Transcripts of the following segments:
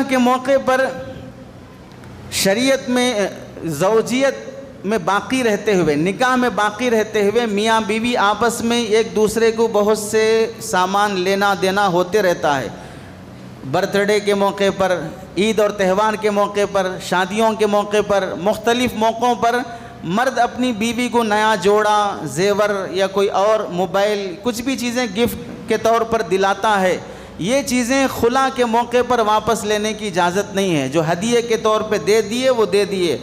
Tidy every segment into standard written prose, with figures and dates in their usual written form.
کے موقع پر شریعت میں زوجیت میں باقی رہتے ہوئے، نکاح میں باقی رہتے ہوئے میاں بیوی آپس میں ایک دوسرے کو بہت سے سامان لینا دینا ہوتے رہتا ہے۔ برتھ ڈے کے موقع پر، عید اور تہوار کے موقع پر، شادیوں کے موقع پر، مختلف موقعوں پر مرد اپنی بیوی کو نیا جوڑا، زیور یا کوئی اور موبائل، کچھ بھی چیزیں گفٹ کے طور پر دلاتا ہے۔ یہ چیزیں خلا کے موقع پر واپس لینے کی اجازت نہیں ہے۔ جو ہدیے کے طور پہ دے دیے وہ دے دیے۔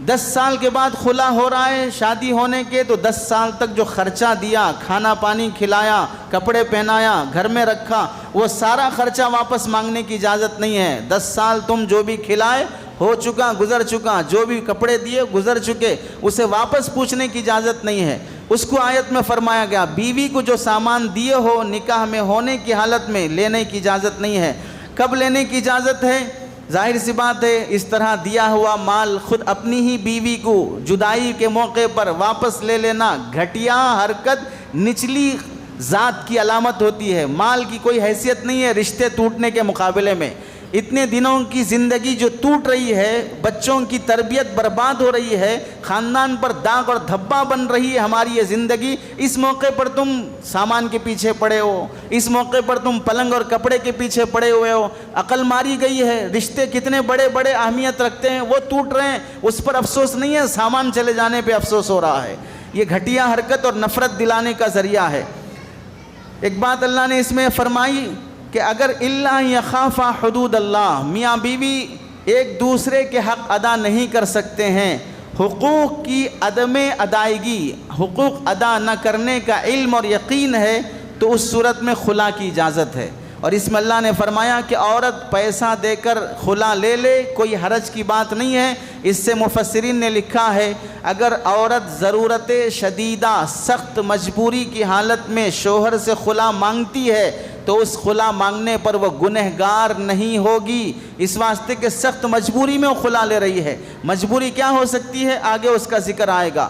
10 سال کے بعد خلا ہو رہا ہے شادی ہونے کے، تو 10 سال تک جو خرچہ دیا، کھانا پانی کھلایا، کپڑے پہنایا، گھر میں رکھا، وہ سارا خرچہ واپس مانگنے کی اجازت نہیں ہے۔ 10 سال تم جو بھی کھلائے ہو چکا، گزر چکا، جو بھی کپڑے دیے گزر چکے، اسے واپس پوچھنے کی اجازت نہیں ہے۔ اس کو آیت میں فرمایا گیا بیوی کو جو سامان دیے ہو نکاح میں ہونے کی حالت میں لینے کی اجازت نہیں ہے۔ کب لینے کی اجازت ہے؟ ظاہر سی بات ہے، اس طرح دیا ہوا مال خود اپنی ہی بیوی کو جدائی کے موقع پر واپس لے لینا گھٹیا حرکت، نچلی ذات کی علامت ہوتی ہے۔ مال کی کوئی حیثیت نہیں ہے رشتے ٹوٹنے کے مقابلے میں۔ اتنے دنوں کی زندگی جو ٹوٹ رہی ہے، بچوں کی تربیت برباد ہو رہی ہے، خاندان پر داغ اور دھبا بن رہی ہے ہماری یہ زندگی، اس موقع پر تم سامان کے پیچھے پڑے ہو، اس موقع پر تم پلنگ اور کپڑے کے پیچھے پڑے ہوئے ہو۔ عقل ماری گئی ہے، رشتے کتنے بڑے بڑے اہمیت رکھتے ہیں وہ ٹوٹ رہے ہیں، اس پر افسوس نہیں ہے، سامان چلے جانے پہ افسوس ہو رہا ہے۔ یہ گھٹیا حرکت اور نفرت دلانے کا ذریعہ ہے۔ ایک بات اللہ نے اس میں فرمائی کہ اگر الا یخافا حدود اللہ، میاں بیوی ایک دوسرے کے حق ادا نہیں کر سکتے ہیں، حقوق کی عدم ادائیگی، حقوق ادا نہ کرنے کا علم اور یقین ہے، تو اس صورت میں خلا کی اجازت ہے۔ اور اس میں اللہ نے فرمایا کہ عورت پیسہ دے کر خلا لے لے، کوئی حرج کی بات نہیں ہے۔ اس سے مفسرین نے لکھا ہے اگر عورت ضرورت شدیدہ سخت مجبوری کی حالت میں شوہر سے خلا مانگتی ہے تو اس خلا مانگنے پر وہ گنہگار نہیں ہوگی، اس واسطے کہ سخت مجبوری میں وہ خلا لے رہی ہے۔ مجبوری کیا ہو سکتی ہے آگے اس کا ذکر آئے گا۔